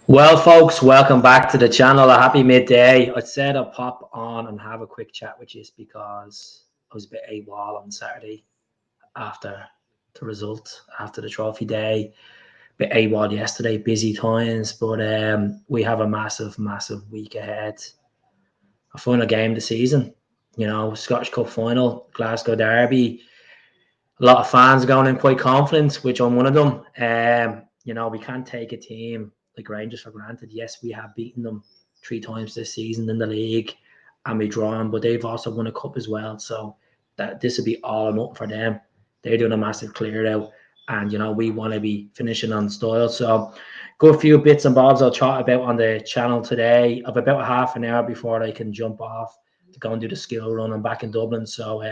Well, folks, welcome back to the channel. A happy midday. I said I'd pop on and have a quick chat with you because I was a bit AWOL on Saturday after the result, after the trophy day. Bit AWOL yesterday, busy times, but we have a massive week ahead. A final game of the season, Scottish Cup final, Glasgow Derby. A lot of fans going in quite confident, which I'm one of them. We can't take a team like Rangers for granted. Yes, we have beaten them 3 times this season in the league and we drawn, but they've also won a cup as well. So that this will be all or nothing for them. They're doing a massive clear out, and we want to be finishing on style. So good few bits and bobs I'll chat about on the channel today. Of about half an hour before I can jump off to go and do the skill run. I'm back in Dublin. So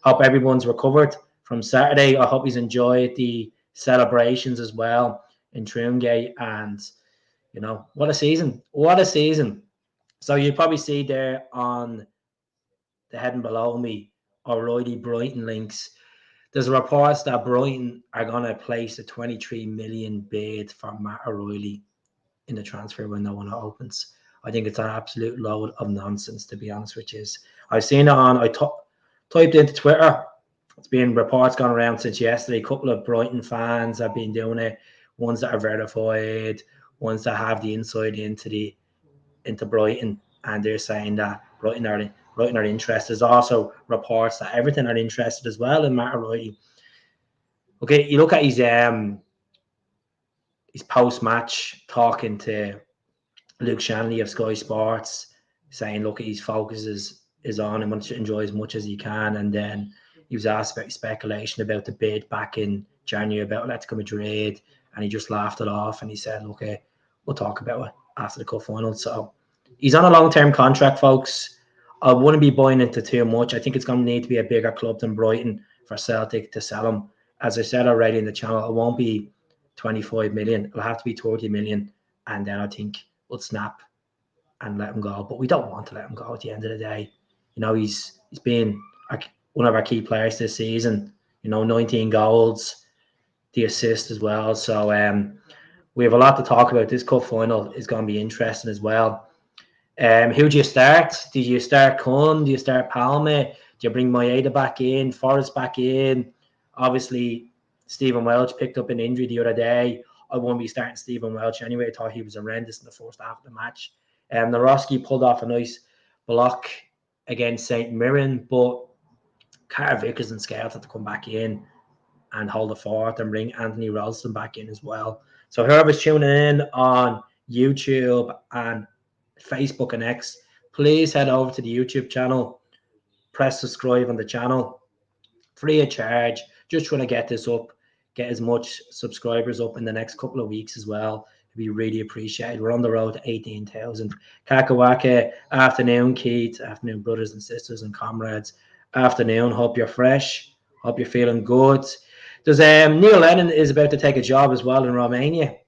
hope everyone's recovered from Saturday. I hope he's enjoyed the celebrations as well in Troongate, and what a season. So you probably see there on the heading below me, O'Reilly Brighton links. There's reports that Brighton are going to place a 23 million bid for Matt O'Reilly in the transfer window when it opens. I think it's an absolute load of nonsense, to be honest with you. I've seen it on, I typed into Twitter. It's been reports gone around since yesterday. A couple of Brighton fans have been doing it. Ones that are verified, ones that have the insight into Brighton, and they're saying that Brighton are interested. There's also reports that Everton are interested as well in Matt O'Reilly. Okay, you look at his post-match talking to Luke Shanley of Sky Sports, saying, look, his focus is on him and to enjoy as much as he can. And then he was asked about speculation about the bid back in January about Atletico Madrid, and he just laughed it off and he said, okay, we'll talk about it after the cup final. So he's on a long-term contract, folks. I wouldn't be buying into too much. I think it's going to need to be a bigger club than Brighton for Celtic to sell him. As I said already in the channel, it won't be 25 million. It'll have to be 30 million. And then I think we'll snap and let him go. But we don't want to let him go at the end of the day. He's been one of our key players this season. 19 goals, the assist as well. So we have a lot to talk about. This cup final is going to be interesting as well. Who do you start? Did you start Kun? Do you start Palma? Do you bring Maeda back in? Forrest back in? Obviously, Stephen Welch picked up an injury the other day. I won't be starting Stephen Welch anyway. I thought he was horrendous in the first half of the match. Naroski pulled off a nice block against St. Mirren, but Carter Vickers and Scales had to come back in and hold the fort and bring Anthony Ralston back in as well. So whoever's tuning in on YouTube and Facebook and X, please head over to the YouTube channel, press subscribe on the channel, free of charge. Just trying to get this up, get as much subscribers up in the next couple of weeks as well. It'd be really appreciated. We're on the road to 18,000. Kakawaka, afternoon, Keith, afternoon, brothers and sisters and comrades. Afternoon, hope you're fresh, hope you're feeling good. There's Neil Lennon is about to take a job as well in Romania.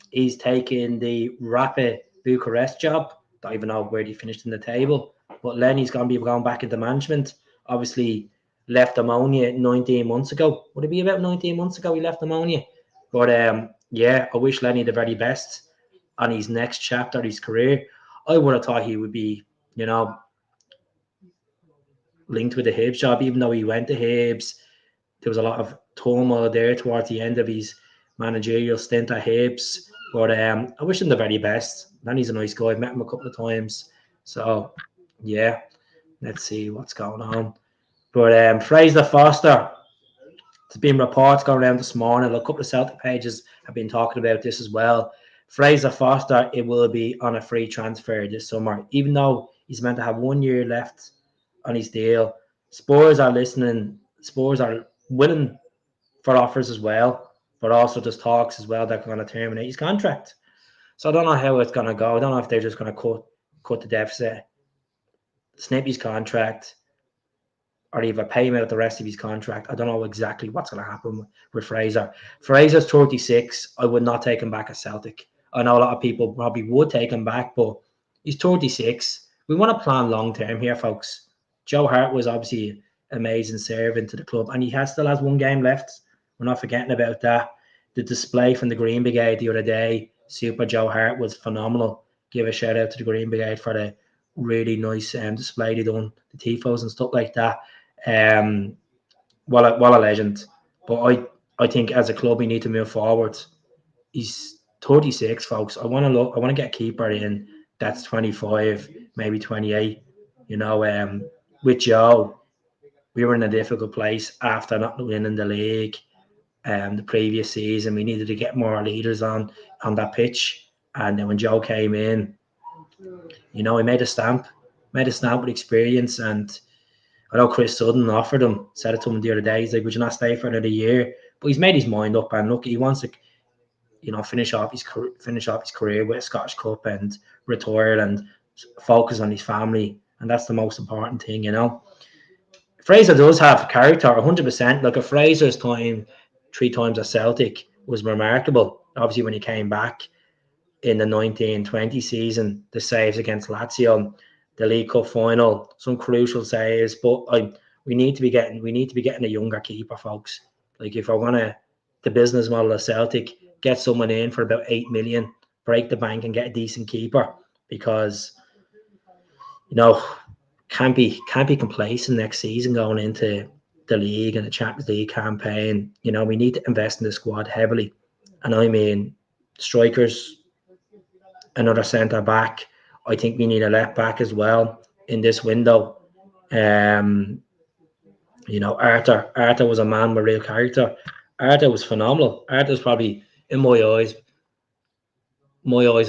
He's taking the Rapid Bucharest job. Don't even know where he finished in the table, but Lenny's going to be going back into management. Obviously left Ammonia 19 months ago. Would it be about 19 months ago he left Ammonia? But yeah, I wish Lenny the very best on his next chapter of his career. I would have thought he would be, linked with the Hibs job, even though he went to Hibs. There was a lot of turmoil there towards the end of his managerial stint at Hibs. But I wish him the very best. Lenny's a nice guy. I've met him a couple of times. So, yeah, let's see what's going on. But Fraser Forster, there's been reports going around this morning. A couple of Celtic pages have been talking about this as well. Fraser Forster, it will be on a free transfer this summer, even though he's meant to have 1 year left on his deal. Spurs are listening. Spurs are willing for offers as well, but also just talks as well that are going to terminate his contract. So I don't know how it's going to go. I don't know if they're just going to cut the deficit, snip his contract, or either pay him out the rest of his contract. I don't know exactly what's going to happen with Fraser. Fraser's 36. I would not take him back at Celtic. I know a lot of people probably would take him back, but he's 36. We want to plan long-term here, folks. Joe Hart was obviously an amazing servant to the club, and he still has 1 game left. We're not forgetting about that. The display from the Green Brigade the other day Super Joe Hart was phenomenal. Give a shout out to the Green Brigade for the really nice display they done, the tifos and stuff like that. What a legend. But I think as a club we need to move forward. He's 36, folks. I want to get a keeper in that's 25, maybe 28. You know, with Joe, we were in a difficult place after not winning the league the previous season. We needed to get more leaders on that pitch. And then when Joe came in, he made a stamp with experience. And I know Chris Sutton offered him, said it to him the other day. He's like, "Would you not stay for another year?" But he's made his mind up, and look, he wants to, finish off his career with a Scottish Cup and retire and focus on his family, and that's the most important thing, Fraser does have character, 100%. Like, a Fraser's time, 3 times at Celtic, was remarkable. Obviously, when he came back in the 1920 season, the saves against Lazio, the League Cup final, some crucial saves. But we need to be getting a younger keeper, folks. Like, if we're gonna the business model of Celtic, get someone in for about 8 million, break the bank, and get a decent keeper, because can't be complacent next season going into the league and the Champions League campaign. We need to invest in the squad heavily, and I mean strikers, another centre back. I think we need a left back as well in this window. Arthur was a man with real character. Arthur was phenomenal. Arthur's probably, in my eyes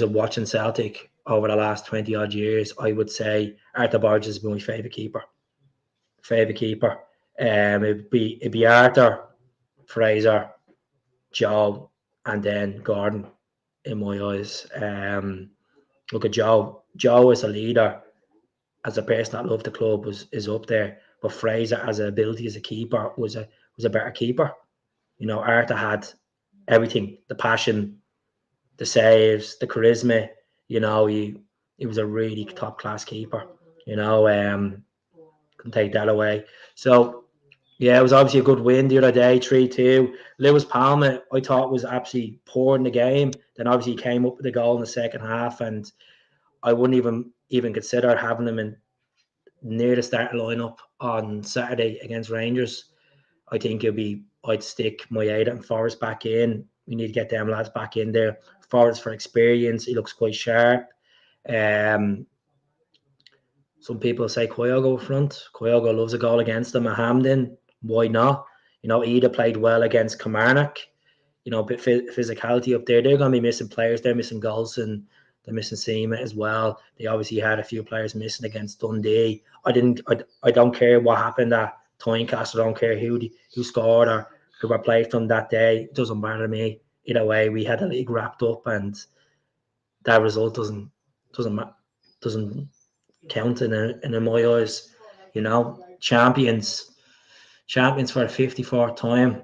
of watching Celtic over the last 20 odd years, I would say Arthur Borges has been my favourite keeper. It'd be Arthur, Fraser, Joe, and then Gordon, in my eyes. Look at Joe. Joe as a leader, as a person that loved the club, is up there. But Fraser, as an ability as a keeper, was a better keeper. Arthur had everything: the passion, the saves, the charisma. He was a really top class keeper. Couldn't take that away. So yeah, it was obviously a good win the other day, 3-2. Lewis Palma, I thought, was absolutely poor in the game. Then obviously he came up with a goal in the second half, and I wouldn't even consider having him in near the starting lineup on Saturday against Rangers. I think I'd stick Moyeda and Forrest back in. We need to get them lads back in there. Forrest for experience. He looks quite sharp. Some people say Kyogo up front. Kyogo loves a goal against them at Hampden. Why not? Ida played well against Kilmarnock. A bit physicality up there. They're going to be missing players. They're missing goals, and they're missing Seema as well. They obviously had a few players missing against Dundee. I don't care what happened at Tynecastle. I don't care who scored or who were played from that day. It doesn't matter to me. Either way, we had the league wrapped up, and that result doesn't count in my eyes. Champions for the 54th time,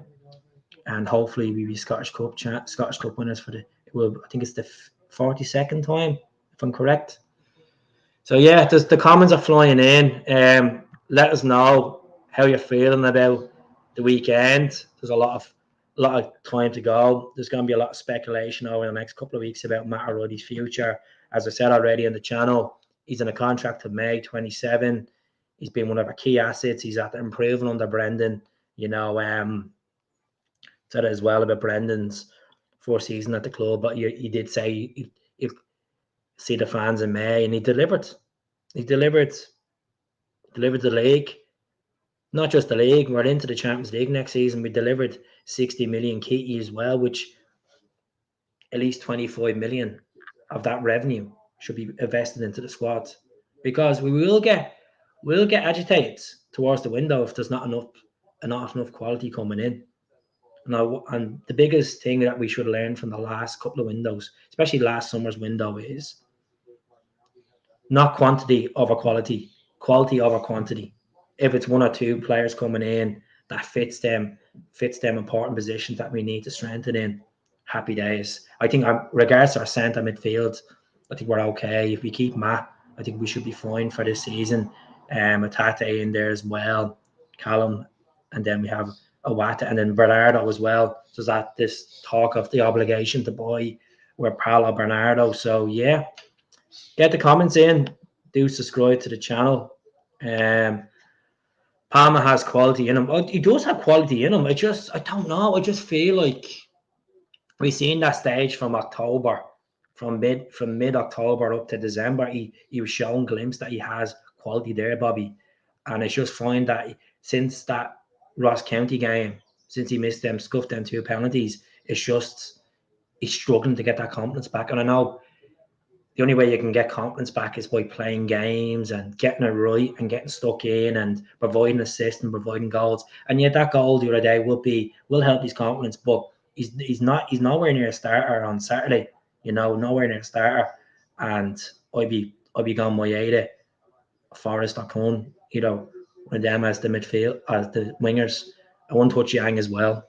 and hopefully we be Scottish Cup winners for I think it's the 42nd time, if I'm correct. So yeah, the comments are flying in. Let us know how you're feeling about the weekend. There's a lot of time to go. There's going to be a lot of speculation over the next couple of weeks about Matt O'Reilly's future. As I said already on the channel, he's in a contract to May 27. He's been one of our key assets. He's at improving under Brendan. Said it as well about Brendan's first season at the club, but he did say he'd see the fans in May, and he delivered. He delivered the league. Not just the league, we're into the Champions League next season. We delivered 60 million kitty as well, which at least 25 million of that revenue should be invested into the squad, because we'll get agitated towards the window if there's not enough quality coming in. Now, and the biggest thing that we should learn from the last couple of windows, especially last summer's window, is not quantity over quality over quantity. If it's one or two players coming in that fits them important positions that we need to strengthen in, happy days. I think, regards to our centre midfield, I think we're okay. If we keep Matt, I think we should be fine for this season. Atate in there as well, Callum, and then we have Awata, and then Bernardo as well. So that this talk of the obligation to buy with Paolo Bernardo. So yeah, get the comments in. Do subscribe to the channel. Palma has quality in him. Oh, he does have quality in him. I don't know. I just feel like we've seen that stage from October, from mid October up to December. He was showing glimpses that he has quality there, Bobby. And I just find that since that Ross County game, since he missed them, scuffed them 2 penalties, it's just he's struggling to get that confidence back. And I know the only way you can get confidence back is by playing games and getting it right and getting stuck in and providing assists and providing goals. And yet that goal the other day will help his confidence, but he's nowhere near a starter on Saturday. Nowhere near a starter. And I'd be going my 80, Forrest or Kuhn, one of them as the midfield, as the wingers. I won't touch Yang as well.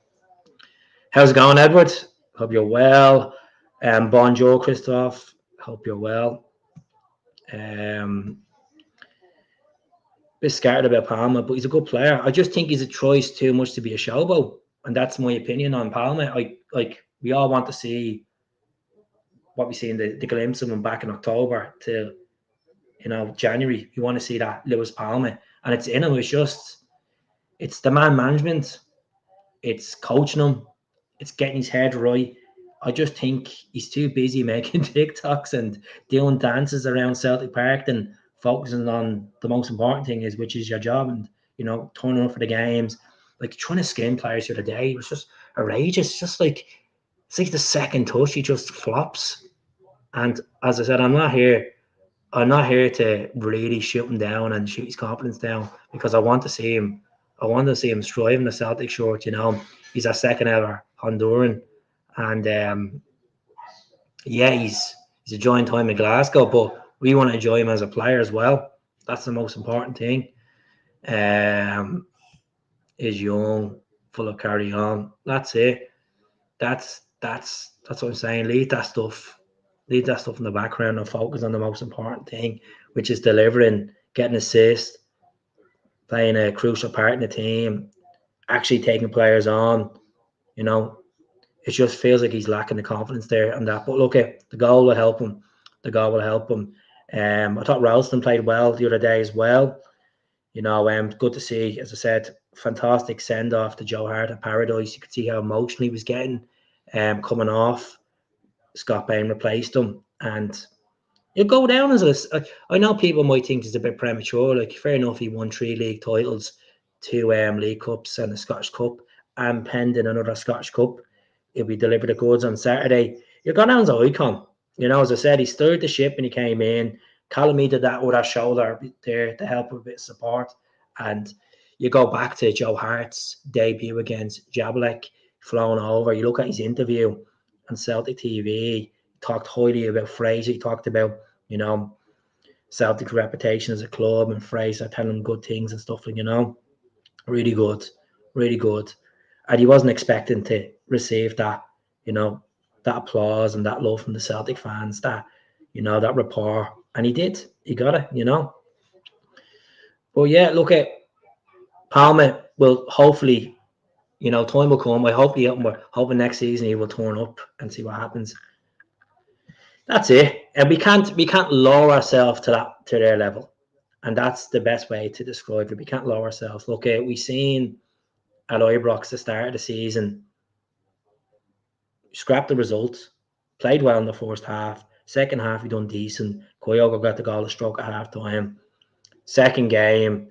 How's it going, Edward? Hope you're well. Bonjour, Christophe. Hope you're well. Bit scared about Palma, but he's a good player. I just think he's a choice too much to be a showboat, and that's my opinion on Palma. We all want to see what we see in the glimpse of him back in October to January. We want to see that Lewis Palma, and it's in him. It's the man management, it's coaching him, it's getting his head right. I just think he's too busy making TikToks and doing dances around Celtic Park than focusing on the most important thing which is your job and, turning up for the games. Like trying to skin players the other day, it was just outrageous. It's like the second touch, he just flops. And as I said, I'm not here to really shoot him down and shoot his confidence down because I want to see him strive in the Celtic shirt. He's our second ever Honduran. And he's enjoying time in Glasgow, but we want to enjoy him as a player as well. That's the most important thing. Is young, full of carry on. That's it. That's what I'm saying. Leave that stuff in the background and focus on the most important thing, which is delivering, getting assists, playing a crucial part in the team, actually taking players on. It just feels like he's lacking the confidence there on that. But look, the goal will help him. I thought Ralston played well the other day as well. Good to see, as I said, fantastic send off to Joe Hart at Paradise. You could see how emotional he was getting, coming off. Scott Bain replaced him, and he'll go down as I know people might think it's a bit premature. Like, fair enough, he won 3 league titles, 2 League Cups, and a Scottish Cup, and pending another Scottish Cup. He'll be delivered the goods on Saturday. He'll go down as an icon. As I said, he stirred the ship when he came in. Callum did that with our shoulder there to help with a bit of support. And you go back to Joe Hart's debut against Jablek, flown over. You look at his interview on Celtic TV. He talked highly about Fraser. He talked about, Celtic's reputation as a club and Fraser telling him good things and stuff. Really good, really good. And he wasn't expecting to receive that, that applause and that love from the Celtic fans, that rapport. And he did. He got it, But yeah, look at Palma will hopefully, time will come. We're hoping next season he will turn up and see what happens. That's it. And we can't lower ourselves to their level. And that's the best way to describe it. We can't lower ourselves. Look, we seen at Ibrox the start of the season, scrapped the results, played well in the first half. Second half, we done decent. Kyogo got the goal of stroke at half time. Second game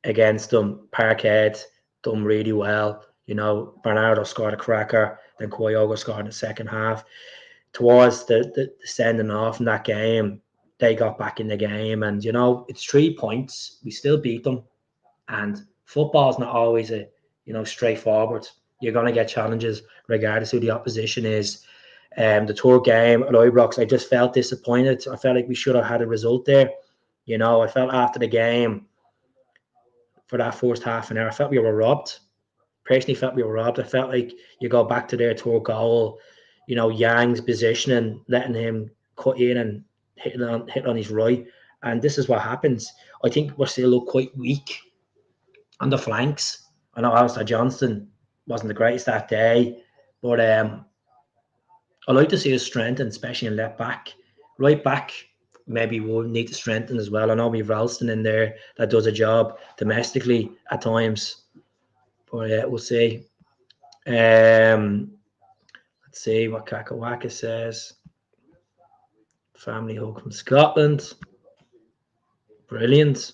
against them, Parkhead, done really well. Bernardo scored a cracker, then Kyogo scored in the second half. Towards the sending off in that game, they got back in the game, and it's 3 points. We still beat them, and football's not always straightforward. You're going to get challenges regardless who the opposition is. The third game at Ibrox, I just felt disappointed. I felt like we should have had a result there. I felt after the game, for that first half an hour, I felt we were robbed. Personally, felt we were robbed. I felt like you go back to their third goal, Yang's positioning, letting him cut in and hit on his right. And this is what happens. I think we're still quite weak on the flanks. I know Alistair Johnston wasn't the greatest that day, but I like to see us strengthen, especially in left back. Right back, maybe we'll need to strengthen as well. I know we've Ralston in there that does a job domestically at times, but we'll see. Let's see what Kakawaka says. Family hug from Scotland. Brilliant.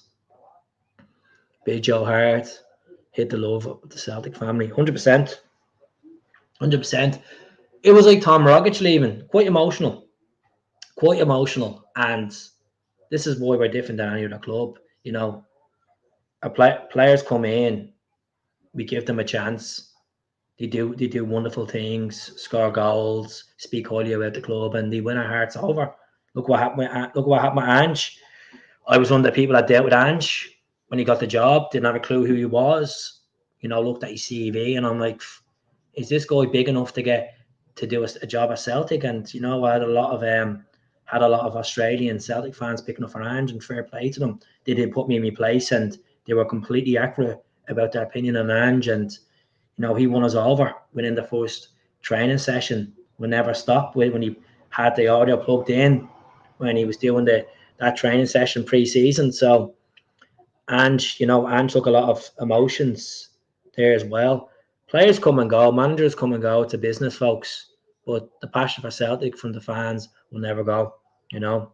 Big Joe Hart. Hit the love of the Celtic family. 100%. 100%. It was like Tom Rogic leaving. Quite emotional. Quite emotional. And this is why we're different than any other club. You know, players come in, we give them a chance. They do wonderful things, score goals, speak highly about the club, and they win our hearts over. Look what happened with Ange. I was one of the people that dealt with Ange when he got the job. Didn't have a clue who he was. You know, looked at his CV, and I'm like, is this guy big enough to do a job at Celtic? And you know, I had a lot of Australian Celtic fans picking up for Ange, and fair play to them. They did put me in my place, and they were completely accurate about their opinion on Ange. And you know, he won us over within the first training session. We never stopped when he had the audio plugged in when he was doing that training session pre-season. So, Ange took a lot of emotions there as well. Players come and go, managers come and go. It's a business, folks. But the passion for Celtic from the fans will never go. You know,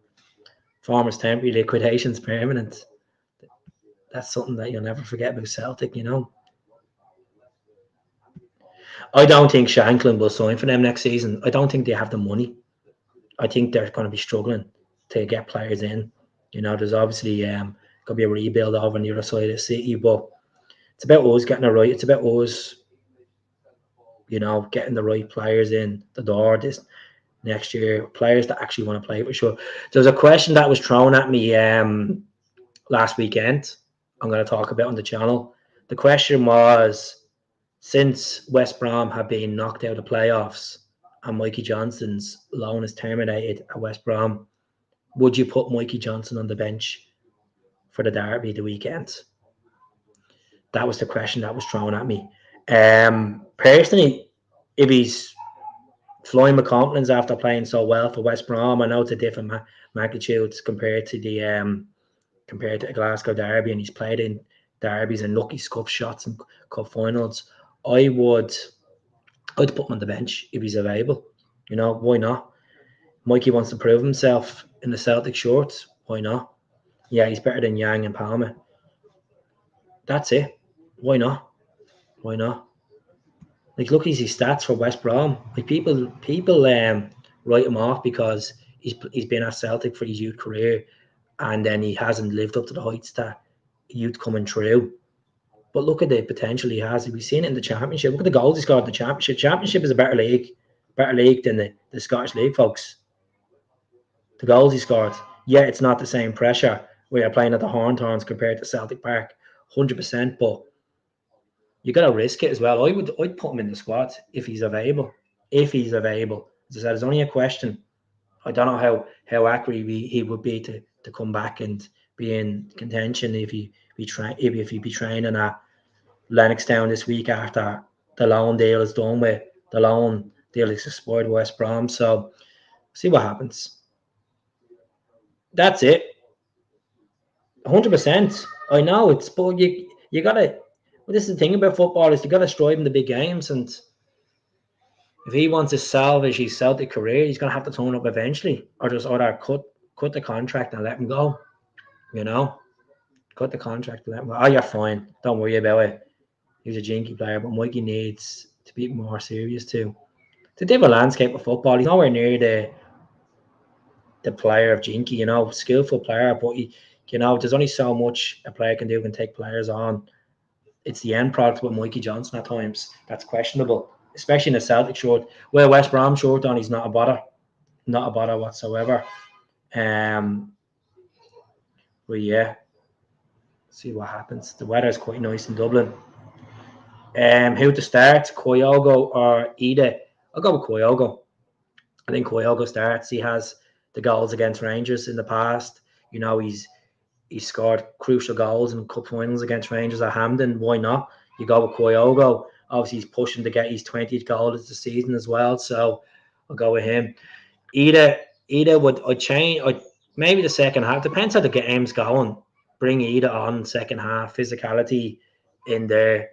farmers temporary, liquidation's permanent. That's something that you'll never forget about Celtic. You know, I don't think Shanklin will sign for them next season. I don't think they have the money. I think they're going to be struggling to get players in. You know, there's obviously going to be a rebuild over on the other side of the city, but it's about us getting it right. It's about us, you know, getting the right players in the door this next year, players that actually want to play for sure. There was a question that was thrown at me last weekend. I'm going to talk about on the channel. The question was, since West Brom have been knocked out of playoffs and Mikey Johnston's loan is terminated at West Brom, would you put Mikey Johnston on the bench for the derby the weekend? That was the question that was thrown at me. Personally, if he's flying with confidence after playing so well for West Brom, I know it's a different magnitude compared to the Glasgow derby, and he's played in derbies and lucky scuff shots and cup finals. I'd put him on the bench if he's available. You know, why not? Mikey wants to prove himself in the Celtic shorts. Why not? Yeah, he's better than Yang and Palma. That's it. Why not? Why not? Like, look at his stats for West Brom. Like, people write him off because he's been at Celtic for his youth career, and then he hasn't lived up to the heights that youth coming through. But look at the potential he has. We've seen it in the Championship. Look at the goals he scored in the Championship. Championship is a better league than the Scottish League, folks. The goals he scored. Yeah, it's not the same pressure where you're playing at the Horns compared to Celtic Park, 100%. But you got to risk it as well. I'd put him in the squad if he's available. If he's available, as I said, it's only a question. I don't know how accurate he would be to come back and be in contention if he'd be training at Lennoxtown this week after the loan deal is done with. The loan deal is expired with West Brom. So see what happens. That's it. 100%. I know it's, but you gotta. Well, this is the thing about football is you gotta strive in the big games, and if he wants to salvage his Celtic career, he's gonna have to turn up eventually, or just either cut the contract and let him go. You know, cut the contract and let him go. Oh, you're fine. Don't worry about it. He's a jinky player, but Mikey needs to be more serious too. It's a different landscape of football. He's nowhere near the player of jinky. You know, skillful player, but there's only so much a player can do when take players on. It's the end product with Mikey Johnston at times that's questionable, especially in a Celtic shirt. Well, West Brom shirt on, he's not a bother whatsoever. But yeah, see what happens. The weather is quite nice in Dublin. Who to start, Kyogo or Ida? I'll go with Kyogo. I think Kyogo starts. He has the goals against Rangers in the past. You know, he's scored crucial goals in cup finals against Rangers at Hampden. Why not? You go with Kyogo. Obviously, he's pushing to get his 20th goal of the season as well. So I'll go with him. Either would I change? Maybe the second half depends how the game's going. Bring Ida on second half, physicality in there.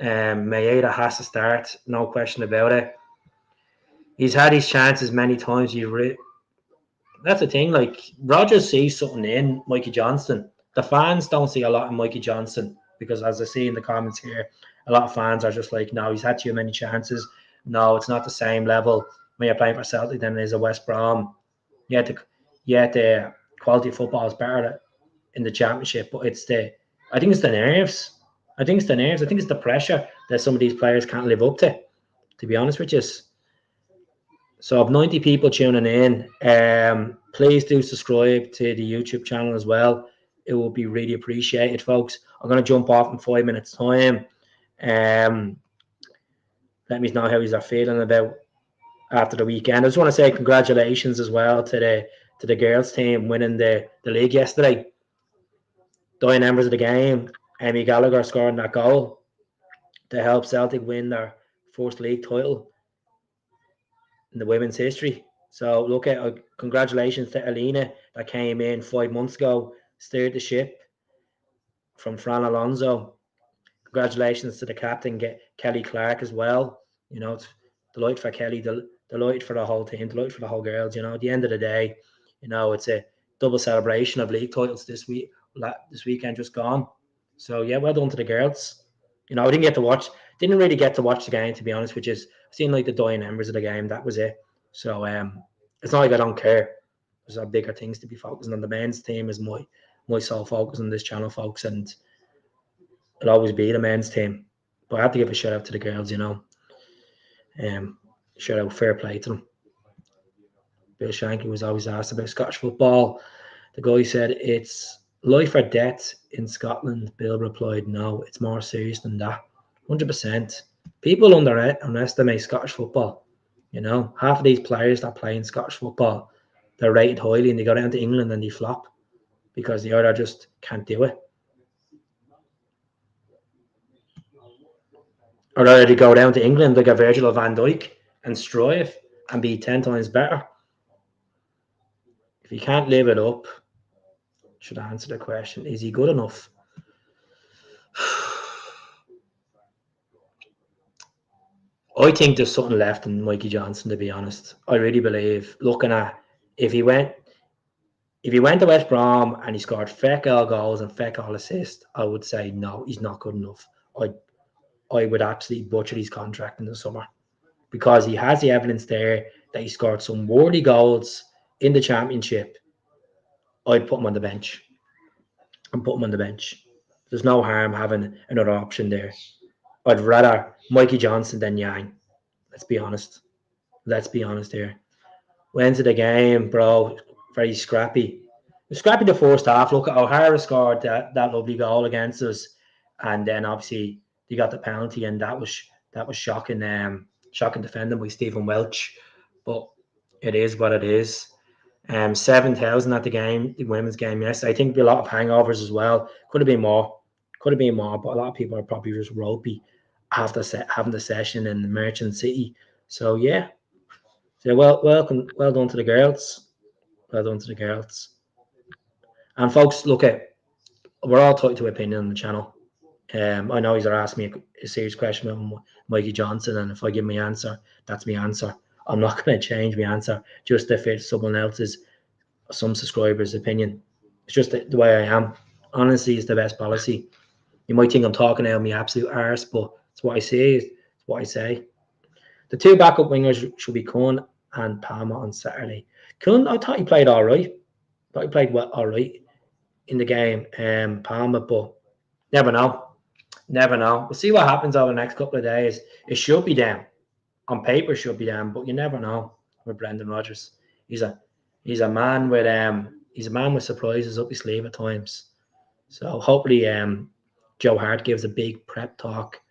Maeda has to start, no question about it. He's had his chances many times. That's the thing. Like Rogers sees something in Mikey Johnston. The fans don't see a lot in Mikey Johnston because, as I see in the comments here, a lot of fans are just like, "No, he's had too many chances. No, it's not the same level when you're playing for Celtic than it is a West Brom. Yet the quality of football is better in the Championship, but I think it's the nerves. I think it's the nerves. I think it's the pressure that some of these players can't live up to be honest with you. So, of 90 people tuning in, please do subscribe to the YouTube channel as well. It will be really appreciated, folks. I'm going to jump off in 5 minutes' time. Let me know how you're feeling about after the weekend. I just want to say congratulations as well to the girls team winning the league yesterday. Dying embers of the game, Amy Gallagher scoring that goal to help Celtic win their first league title in the women's history. So look at congratulations to Alina that came in 5 months ago, steered the ship from Fran Alonso. Congratulations to the captain, Kelly Clark as well. You know, it's delight for Kelly, delight for the whole team, delight for the whole girls. You know, at the end of the day, you know, it's a double celebration of league titles this weekend just gone. So yeah, well done to the girls. You know, I didn't really get to watch the game, to be honest, which is seen like the dying embers of the game. That was it. So it's not like I don't care. There's bigger things to be focusing on. The men's team is my sole focus on this channel, folks, and it'll always be the men's team. But I have to give a shout out to the girls, you know. Shout out, fair play to them. Bill Shankly was always asked about Scottish football. The guy said it's life or death in Scotland. Bill replied, no, it's more serious than that. 100%. People underestimate Scottish football. You know, half of these players that play in Scottish football, they're rated highly and they go down to England and they flop because they either just can't do it. Or either they go down to England like a Virgil van Dijk and strive and be 10 times better. If you can't live it up, should I answer the question, is he good enough? I think there's something left in Mikey Johnston, to be honest. I really believe, looking at if he went to West Brom and he scored feck all goals and feck all assists, I would say no, he's not good enough. I would absolutely butcher his contract in the summer because he has the evidence there that he scored some worthy goals in the Championship. I'd put him on the bench. There's no harm having another option there. I'd rather Mikey Johnston than Yang. Let's be honest here. Went to the game, bro. Very scrappy. Scrappy the first half. Look, O'Hara scored that lovely goal against us, and then obviously they got the penalty, and that was shocking. Shocking defending by Stephen Welch, but it is what it is. 7,000 at the women's game yesterday. I think a lot of hangovers as well. Could have been more, but a lot of people are probably just ropey after having the session in the Merchant City. So yeah. So well done to the girls. Well done to the girls. And folks, look we're all tied to opinion on the channel. I know you're asking me a serious question about Mikey Johnston, and if I give my answer, that's my answer. I'm not going to change my answer just if it's someone else's, some subscribers' opinion. It's just the way I am. Honestly, it's the best policy. You might think I'm talking out of my absolute arse, but it's what I say. It's what I say. The two backup wingers should be Kuhn and Palma on Saturday. Kuhn, I thought he played all right. He played well, all right in the game. Palma, but never know. We'll see what happens over the next couple of days. It should be down. On paper, it should be down, but you never know with Brendan Rodgers. He's a man with surprises up his sleeve at times. So hopefully Joe Hart gives a big prep talk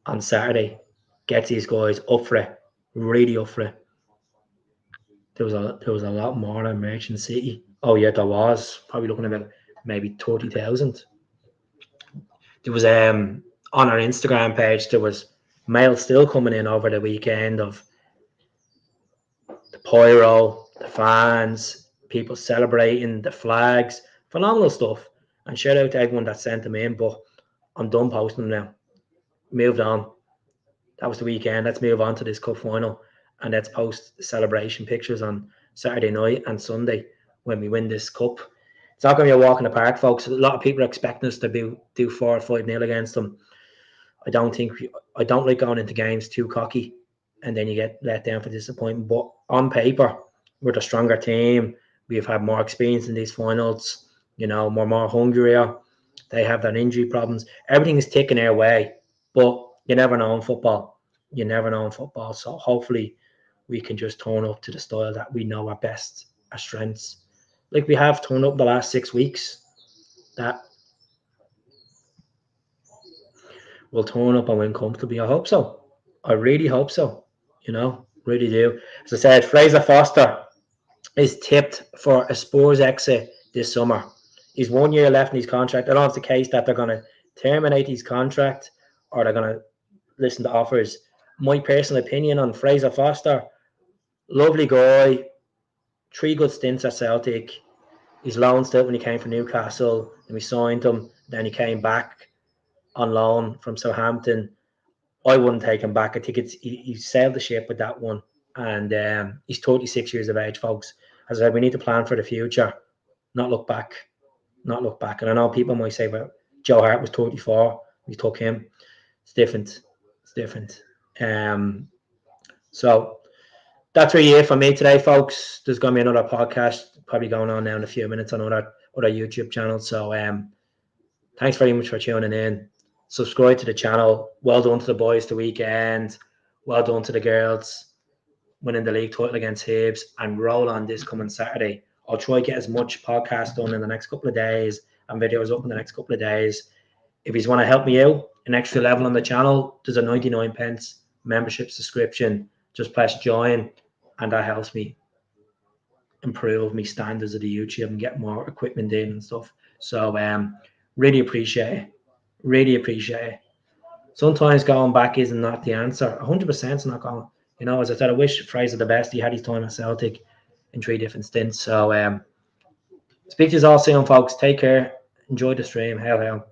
on Saturday, gets these guys up for it, really up for it. There was a lot more in Merchant City. Oh yeah, there was probably looking about maybe 30,000. There was on our Instagram page, there was mail still coming in over the weekend of pyro, the fans, people celebrating, the flags, phenomenal stuff. And shout out to everyone that sent them in, but I'm done posting them now. Moved on. That was the weekend. Let's move on to this cup final, and let's post celebration pictures on Saturday night and Sunday when we win this cup. It's not going to be a walk in the park, folks. A lot of people are expecting us to do 4 or 5-0 against them. I don't like going into games too cocky, and then you get let down for disappointment. But on paper, we're the stronger team. We've had more experience in these finals. You know, we're more hungrier. They have their injury problems. Everything is ticking our way, but you never know in football. You never know in football. So hopefully we can just turn up to the style that we know are best, our strengths. Like we have turned up the last 6 weeks. That will turn up and win comfortably. I hope so. I really hope so. You know, really do. As I said, Fraser Forster is tipped for a Spurs exit this summer. He's 1 year left in his contract. I don't know if it's the case that they're going to terminate his contract or they're going to listen to offers. My personal opinion on Fraser Forster, lovely guy, 3 good stints at Celtic. He's loaned out when he came from Newcastle, and we signed him. Then he came back on loan from Southampton. I wouldn't take him back. I think he sailed the ship with that one. And he's 36 years of age, folks. As I said, we need to plan for the future, not look back. Not look back. And I know people might say, well, Joe Hart was 34. We took him. It's different. It's different. So that's really it for me today, folks. There's going to be another podcast probably going on now in a few minutes on other YouTube channels. So thanks very much for tuning in. Subscribe to the channel. Well done to the boys the weekend. Well done to the girls winning the league title against Hibs, and roll on this coming Saturday. I'll try to get as much podcast done in the next couple of days and videos up in the next couple of days. If you want to help me out, an extra level on the channel, there's a 99p membership subscription. Just press join, and that helps me improve my standards of the YouTube and get more equipment in and stuff. So really appreciate it. Really appreciate it. Sometimes going back isn't not the answer. 100% is not going. You know, as I said, I wish Fraser the best. He had his time at Celtic in 3 different stints. So speak to you all soon, folks. Take care. Enjoy the stream. Hail, hail.